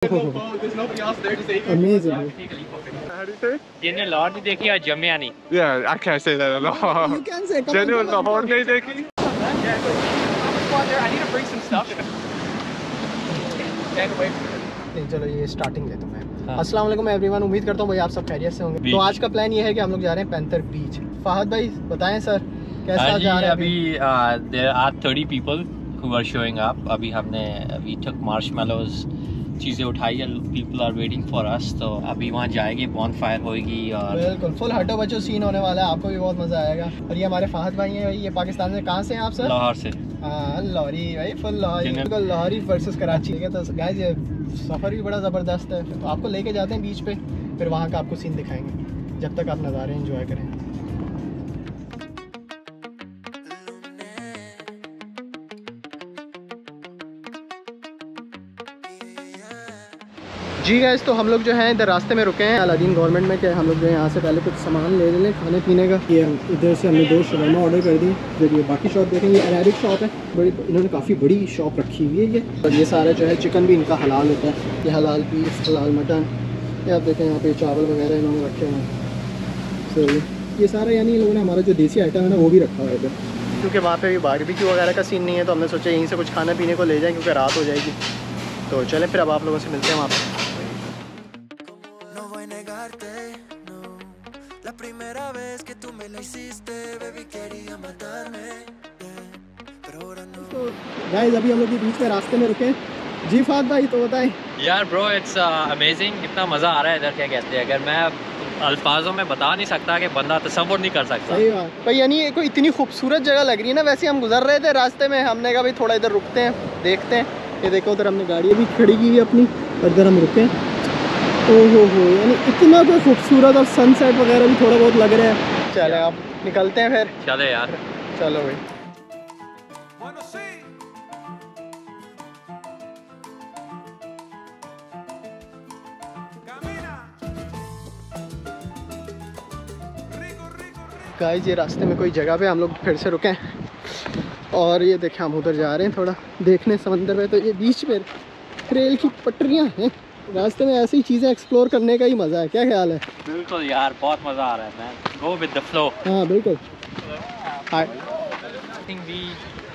Amazing. How do you say? जिन्हें लाहौर नहीं देखी और जमिया नहीं. Yeah, I can't say that at all. You can say. Genuine Lahore नहीं देखी. I need to bring some stuff. चलो ये स्टार्टिंग लेता हूँ मैं। अस्सलाम वालेकुम एवरीवन, उम्मीद करता हूँ भाई आप सब खैरियत से होंगे। तो आज का प्लान ये है कि हम लोग जा रहे हैं पैंथर बीच। फहद भाई बताएं सर कैसा जा रहा है अभी? there are 30 people who are showing up. अभी हमने we took marshmallows, चीज़ें उठाई, people are waiting for us. तो अभी वहाँ जाएंगे, bonfire होगी और बिल्कुल फुल हटो बचो सीन होने वाला है, आपको भी बहुत मज़ा आएगा। और ये हमारे फहद भाई हैं, ये पाकिस्तान से कहाँ से हैं आप सर? लाहौर से। हाँ लाहौरी भाई, फुल लाहौरी, बिल्कुल लाहौरी वर्सेस कराची। ठीक है तो गाइस ये सफ़र भी बड़ा ज़बरदस्त है। तो आपको लेके जाते हैं बीच पे, फिर वहाँ का आपको सीन दिखाएंगे जब तक आप नज़ारे एंजॉय करें। जी गाइस तो हम लोग जो है इधर रास्ते में रुके हैं अलादीन गवर्नमेंट में, कि हम लोग जो है यहाँ से पहले कुछ सामान ले लें खाने पीने का। ये इधर से हमने 2 शवरमा ऑर्डर कर दी। फिर ये बाकी शॉप देखेंगे, ये अरेबिक शॉप है, बड़ी इन्होंने काफ़ी बड़ी शॉप रखी हुई है ये। और ये सारा जो है चिकन भी इनका हलाल होता है, ये हलाल पीस, हलाल मटन, ये आप देखें यहाँ पे चावल वगैरह इन्होंने रखे हुए हैं। तो ये सारा यानी इन लोगों ने हमारा जो देसी आइटम है ना वो भी रखा हुआ है इधर, क्योंकि वहाँ पे भी बारबेक्यू वगैरह का सीन नहीं है। तो हमने सोचा यहीं से कुछ खाने पीने को ले जाएँ क्योंकि रात हो जाएगी। तो चलें फिर अब आप लोगों से मिलते हैं वहाँ पर। गाइस अभी हम लोग बीच के रास्ते में रुके जी। फाद भाई तो बताएं यार। ब्रो इट्स अमेजिंग, कितना मज़ा आ रहा है इधर। क्या कहते हैं, अगर मैं अल्फाजों में बता नहीं सकता कि बंदा तसव्वुर नहीं कर सकता। सही बात भाई, यानी कोई इतनी खूबसूरत जगह लग रही है ना। वैसे हम गुजर रहे थे रास्ते में, हमने कहा भाई थोड़ा इधर रुकते हैं देखते हैं। ये देखो उधर हमने गाड़ी भी खड़ी की है अपनी, और इधर हम रुके। ओहो हो, यानी इतना कोई खूबसूरत और सनसेट वगैरह भी थोड़ा बहुत लग रहा है। चले आप निकलते हैं फिर। चले यार, चलो भाई। गाइस ये रास्ते में कोई जगह पे हम लोग फिर से रुके हैं और ये देखें हम उधर जा रहे हैं थोड़ा देखने समंदर में। तो ये बीच में रेल की पटरियाँ हैं, रास्ते में ऐसी चीज़ें एक्सप्लोर करने का ही मज़ा है। क्या ख्याल है? बिल्कुल यार, बहुत मज़ा आ रहा है man. Go with the flow. हाँ बिल्कुल। I think we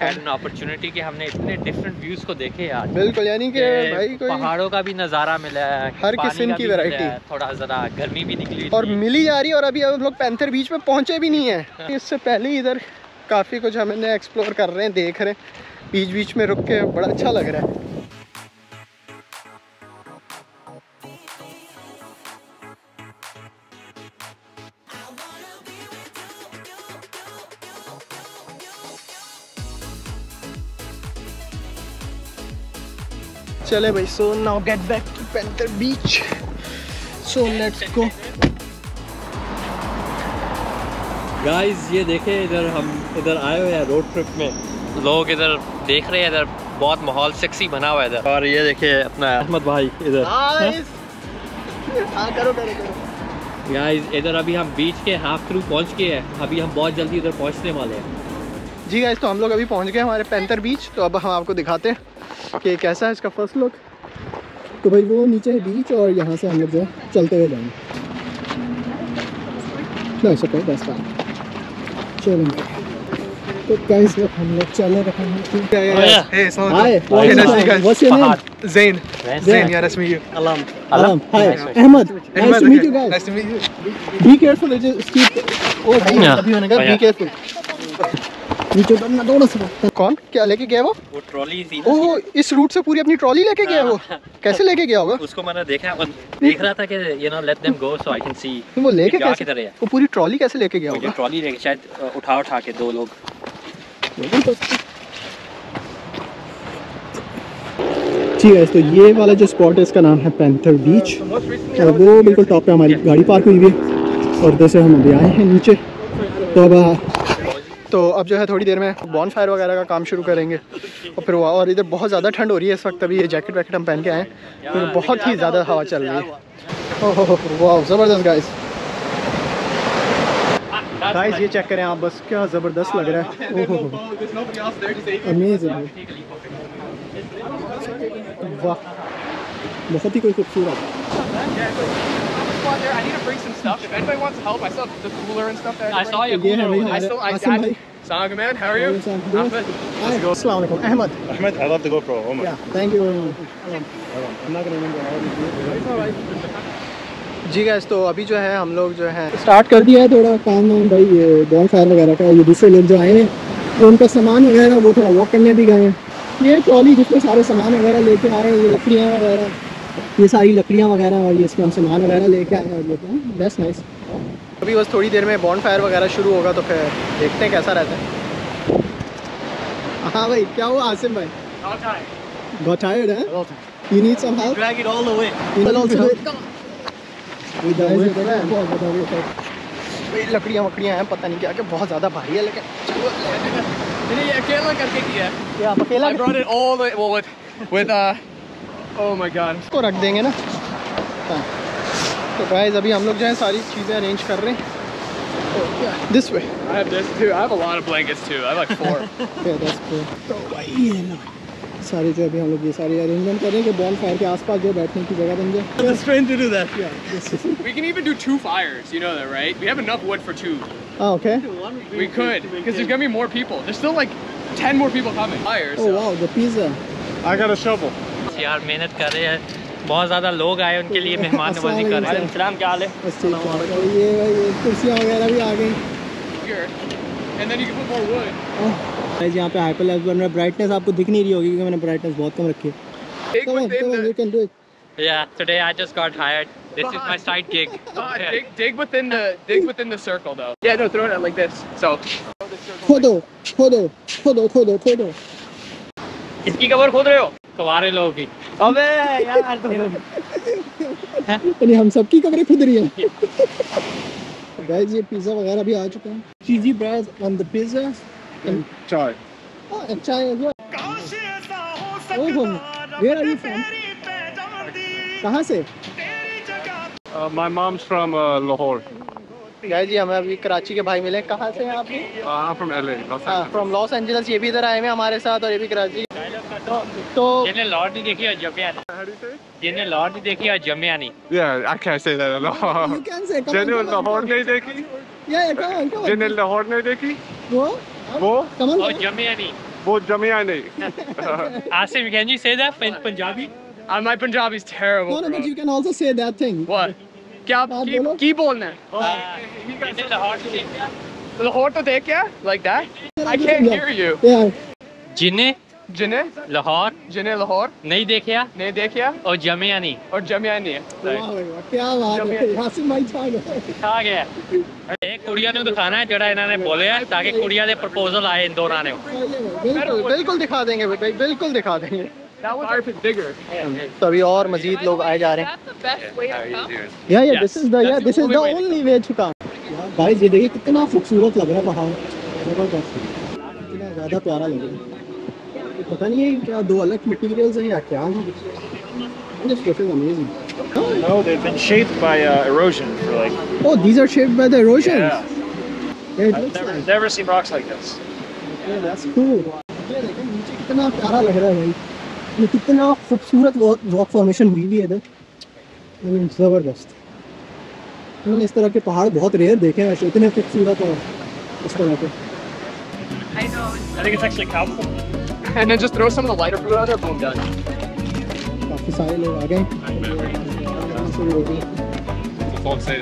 had an opportunity कि हमने इतने डिफरेंट व्यूज़ को देखे यार। बिल्कुल, यानी कि भाई कोई पहाड़ों का भी नज़ारा मिला है, हर किस्म की वैरायटी, थोड़ा ज़रा गर्मी भी निकली और मिली जा रही है। और अभी हम लोग पैंथर बीच में पहुँचे भी नहीं है। इससे पहले ही इधर काफ़ी कुछ हमने एक्सप्लोर कर रहे हैं, देख रहे हैं। बीच बीच में रुक के बड़ा अच्छा लग रहा है। चले भाई, so now get back to Panther Beach, so let's go. Guys ये देखे इधर हम इधर आए हुए हैं रोड ट्रिप में। लोग इधर देख रहे हैं, इधर बहुत माहौल सेक्सी बना हुआ है इधर। और ये देखिए अपना अहमद भाई इधर। करो करो करो। गाइस इधर अभी हम बीच के हाफ थ्रू पहुंच गए हैं। अभी हम बहुत जल्दी इधर पहुंचने वाले हैं। जी गाइस तो हम लोग अभी पहुंच गए हमारे पैंथर बीच। तो अब हम आपको दिखाते हैं कि कैसा है इसका फर्स्ट लुक। तो भाई वो नीचे है बीच, और यहाँ से हम लोग जो है चलते हुए जाएंगे। चलेंगे तो गाइस हम लोग चल रहे हैं। Salam. Hi. Ahmed. Nice to meet you guys. Nice to meet you. Be careful. Just keep. Oh भाई अभी होने का। Be careful. नीचे उतरना थोड़ा सा। कौन क्या लेके गया वो ट्रॉली थी। ओह इस रूट से पूरी अपनी ट्रॉली लेके गया वो? कैसे लेके गया होगा? उसको मैंने देखा, देख रहा था कि you know let them go so I can see। वो लेके कैसे, वो पूरी ट्रॉली कैसे लेके गया होगा? ट्रॉली लेके शायद उठा के 2 लोग। ठीक है तो ये वाला जो स्पॉट है इसका नाम है पैंथर बीच, और वो बिल्कुल टॉप पे हमारी गाड़ी पार्क हुई हुई है। और इधर से हम अभी आए हैं नीचे। तो अब जो है थोड़ी देर में बॉनफायर वगैरह का काम शुरू करेंगे। और फिर और इधर बहुत ज़्यादा ठंड हो रही है इस वक्त। अभी ये जैकेट वैकेट हम पहन के आए हैं, फिर बहुत ही ज़्यादा हवा चल रही है। ओह वाह ज़बरदस्त गाइस। गाइस ये चेक करें आप, बस क्या ज़बरदस्त लग रहा है। ओह अमेजिंग, वाह बहुत ही कोई खूबसूरत। I need to bring some stuff. If anybody wants help, I still have the cooler and stuff there. I saw your ये है भाई cooler. हमारे आसिम भाई। Salam, man. How are you? Ahmed. अस्सलाम वालेकुम Ahmad. Ahmed, I love the GoPro. Oh my. Yeah, thank you very much. I'm not gonna remember. जी guys, तो अभी जो है हम लोग जो है स्टार्ट कर दिया है थोड़ा काम वाम भाई, ये बॉनफायर वगैरह का। ये दूसरे लोग जो आए हैं तो उनका सामान वगैरह वो थोड़ा वॉक करने भी गए हैं। ये ट्रॉली जिसमें सारे सामान वगैरह लेके आए हैं, ये लकड़ियाँ वगैरह, ये सारी लकड़ियाँ वगैरह, और ये इसमें हम सामान वगैरह लेके आए हैं और ये बेस्ट नाइस। अभी बस थोड़ी देर में बॉनफायर वगैरह शुरू होगा तो फिर देखते हैं कैसा रहता है। हाँ भाई, क्या हुआ आसिम भाई? Got tired, huh? You need some help? Drag it all the way. We'll also do it. लकड़ियाँ वकड़ियाँ हैं, पता नहीं क्या क्या, बहुत ज़्यादा भारी है लेकिन ये अकेला करके किया है। ये आप अकेला I brought it all the well with oh my god. इसको रख देंगे ना। हाँ, तो गाइस अभी हम लोग जो है सारी चीज़ें अरेंज कर रहे हैं। This way. I have this too. I have a lot of blankets too. I have like 4. Okay, that's cool. तो भाई ये ना सारी जो अभी हम लोग ये सारी अरेंजमेंट करें कि बॉनफायर के आसपास जो बैठने की जगह बन जाए। It's strange to do that. We can even do 2 fires. You know that, right? We have enough wood for 2. Oh, okay. We could, because there's gonna be more people. There's still like 10 more people coming. Fires. Oh wow, the pizza. I got a shovel. यार मेहनत कर रहे हैं, बहुत ज़्यादा लोग आए, उनके लिए मेहमान नवाजी कर रहे हैं। सलाम, क्या हाल है? ये भाई ये कुर्सियाँ वगैरह भी आ गई। Here. And then you can put more wood. Guys यहाँ पे हाइपरलैप्स बन रहा है। ब्राइटनेस आपको दिख नहीं रही होगी क्योंकि मैंने ब्राइटनेस बहुत कम रखी है। Dig within the. You can do it. Yeah, today I just got hired. This is my side gig. Dig within the circle though. Yeah, no, throw it out like this. So. खोदो खोदो खोदो खोदो खोदो। इसकी cover खोद रहे हो? कबारे लोगों की। अबे यार यानी हम सबकी कमरे खुद रही हैं। गाइस ये पिज़्ज़ा वगैरह भी आ चुका है। Cheesy bread on the pizza. Chai. Oh, and chai as well. Oh, where are you from? कहाँ से? My mom's from Lahore. Guys ji हमें अभी कराची के भाई मिले। कहाँ से हैं आप भी? I'm from LA. हाँ, फ्रॉम लॉस एंजल्स। ये भी इधर आए हैं हमारे साथ और ये भी कराची। तो जिन्हें लॉर्ड नहीं देखी और जमिया नहीं। How do you say? जिन्हें लॉर्ड नहीं देखी और जमिया नहीं। Yeah, I can't say that at all. you can say, come on, जिन्हें come on. लाहौर नहीं देखी, Yeah, come on, come on. जिन्हें लाहौर नहीं देखी, वो वो come on, और come on. जमिया नहीं। वो जमिया नहीं. Asim, can you say that in Punjabi? My Punjabi's terrible. No, no, bro. but you can also say that thing. What? क्या आप बोलो। की बोलना है? जिन्हें लाहौर नहीं देखा। Lahore to dekh kya? Like that? I can't hear you. Yeah. जिन्हें Jinne लाहौर Lahore नहीं देखा ne dekhya और जमिया नहीं। और jamia nahi hai. वाह भाई वाह, क्या बात है। हासिम भाई छा गए। आ गया। एक कुड़िया ने दिखाना है जड़ा इन्होंने बोले है ताकि कुड़िया दे प्रपोजल आए इन दोनों ने। बिल्कुल बिल्कुल दिखा देंगे भाई, बिल्कुल दिखा देंगे। That was bigger. तो अभी और मजीद लोग आए जा रहे हैं। That's the best way to come. Yeah, this is the only way to come. भाई ये देखिए कितना खूबसूरत लग रहा है पहाड़, जबरदस्त, कितना ज़्यादा प्यारा लग रहा है। पता नहीं है क्या दो अलग मटेरियल्स हैं या क्या है। This place is amazing. No, they've been shaped by erosion for like. Oh, these are shaped by the erosion. Yeah. Yeah, it I've looks like. never seen rocks like this. Yeah, that's cool. ये देखिए नीचे कितना प्यारा लग रहा है भाई, ये कितना खूबसूरत रॉक फॉर्मेशन हुई भी है इधर, ज़बरदस्त। मैंने इस तरह के पहाड़ बहुत रेयर देखे हैं वैसे, इतने खूबसूरत और इस तरह के। I think it's actually cowboy. And then just throw some of the lighter fruit out there. Boom, done. काफ़ी सारे लोग आ गए। Folk say.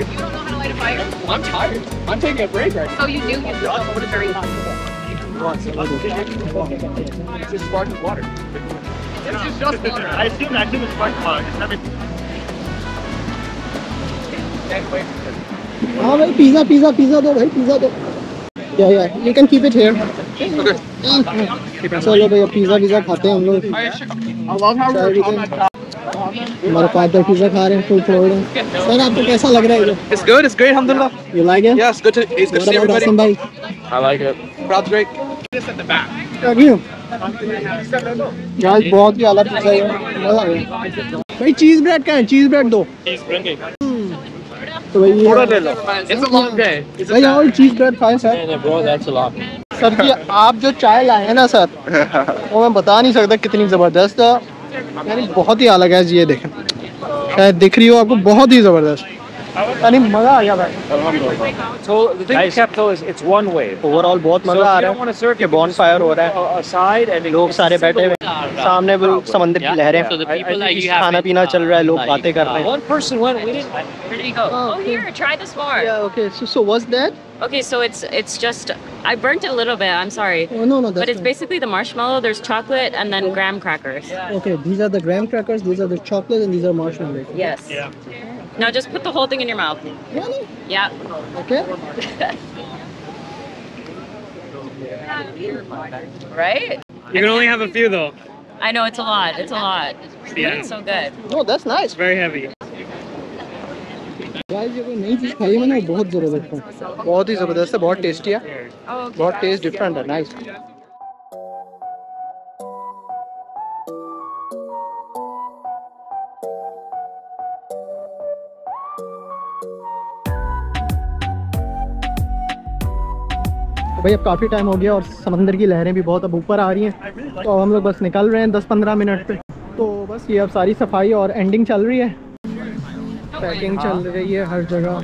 You don't know how to light a fire? I'm tired. I'm taking a break right now. Oh, you do? You just hold it very hot. It's just sparkling water. This is just water. I assume it's spark plug. It's never. Anyway. हाँ भाई pizza दो भाई, pizza दो। Yeah, you can keep it here. चलो भैया pizza खाते हैं हम लोग। I love how we're on that top. हमारे फादर पिज़्ज़ा खा रहे हैं, फुल फोड़ रहे हैं। सर आपको कैसा लग रहा है ये? It's good. It's great. Alhamdulillah. You like it? Yeah, it's good to see What about everybody. Asim भाई? I like it. Crowd's great. This at the back. यार बहुत ही आला पिज़्ज़ा है, मज़ा आ गया। भाई चीज़ ब्रेड का है, चीज़ ब्रेड दो। He's bringing. तो भाई It's a long day. भाई और चीज़ ब्रेड खाए sir. bro, that's a lot. Sir ji आप जो चाय लाए हैं ना सर, वो मैं बता नहीं सकता कितनी ज़बरदस्त है, यानी बहुत ही अलग है। ये देखें, शायद दिख रही हो आपको, बहुत ही ज़बरदस्त, यानी मज़ा आ गया भाई। So the thing with capital is it's one way. Overall बहुत So मज़ा आ if you रहा don't want है to surf, कि बॉनफायर हो रहा है, aside and लोग सारे बैठे हुए सामने वो समंदर की लहरें, So the people that you have खाना पीना चल रहा है, लोग बातें कर रहे हैं। one person went. We didn't. Where did he go? Oh, here, try this more. Yeah, okay. So what's that? Okay, so it's just I burnt it a little bit. I'm sorry. Oh, no, that's But it's fine. basically the marshmallow. There's chocolate and then graham crackers. Okay, these are the graham crackers, these are the chocolate, and these are marshmallows. Yes. Yeah. Now just put the whole thing in your mouth. Really? Yeah. Okay. Right? You can only have a few though. I know it's a lot. It's a lot. Yeah. It's so good. Oh, that's nice. Very heavy. Guys, ये कोई नई चीज़ खाई है मैंने, बहुत ज़बरदस्त है, बहुत ही ज़बरदस्त है, बहुत टेस्टी है, Oh, okay. बहुत टेस्ट डिफरेंट है, नाइस। तो भाई अब काफ़ी टाइम हो गया और समंदर की लहरें भी बहुत अब ऊपर आ रही हैं, तो अब हम लोग बस निकल रहे हैं 10-15 मिनट पे। तो बस ये अब सारी सफाई और एंडिंग चल रही है, पैकिंग चल रही है हर जगह।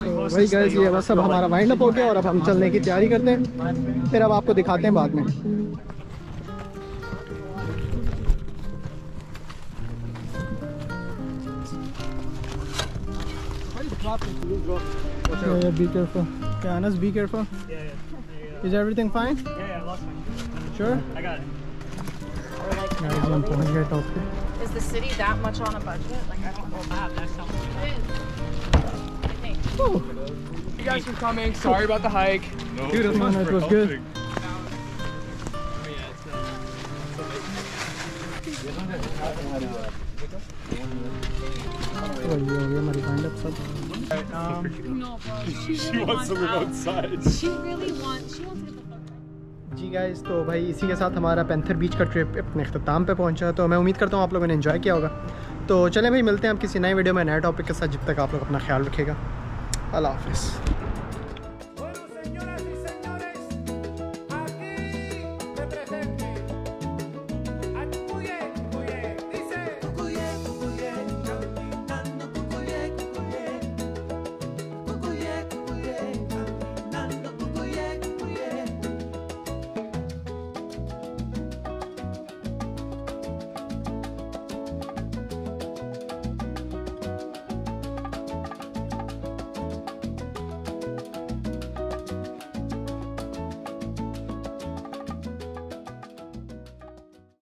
तो वही गाइस, ये बस अब हमारा वाइंड अप हो गया और अब हम चलने की तैयारी करते हैं, फिर अब आपको दिखाते हैं बाद में। Yeah, be careful. Yeah, Anas, be careful. Yeah. Is everything fine? Yeah, lost one. Sure? I got it. Guys, हम पहुंच गए टॉप पे। Is the city that much on a budget? Like I don't know that. That sounds good. You guys for coming. Sorry about the hike. Dude, it was good. हमारी wind up सब। She wants to live outside. She really wants. She wants to get the जी guys, तो भाई इसी के साथ हमारा panther बीच का ट्रिप अपने अख्ताम पे पहुंचा, तो मैं उम्मीद करता हूँ आप लोगों ने एंजॉय किया होगा। तो चलें भाई, मिलते हैं आप किसी नए वीडियो में नए टॉपिक के साथ, जब तक आप लोग अपना ख्याल रखिएगा। अल्लाह हाफ़िज़।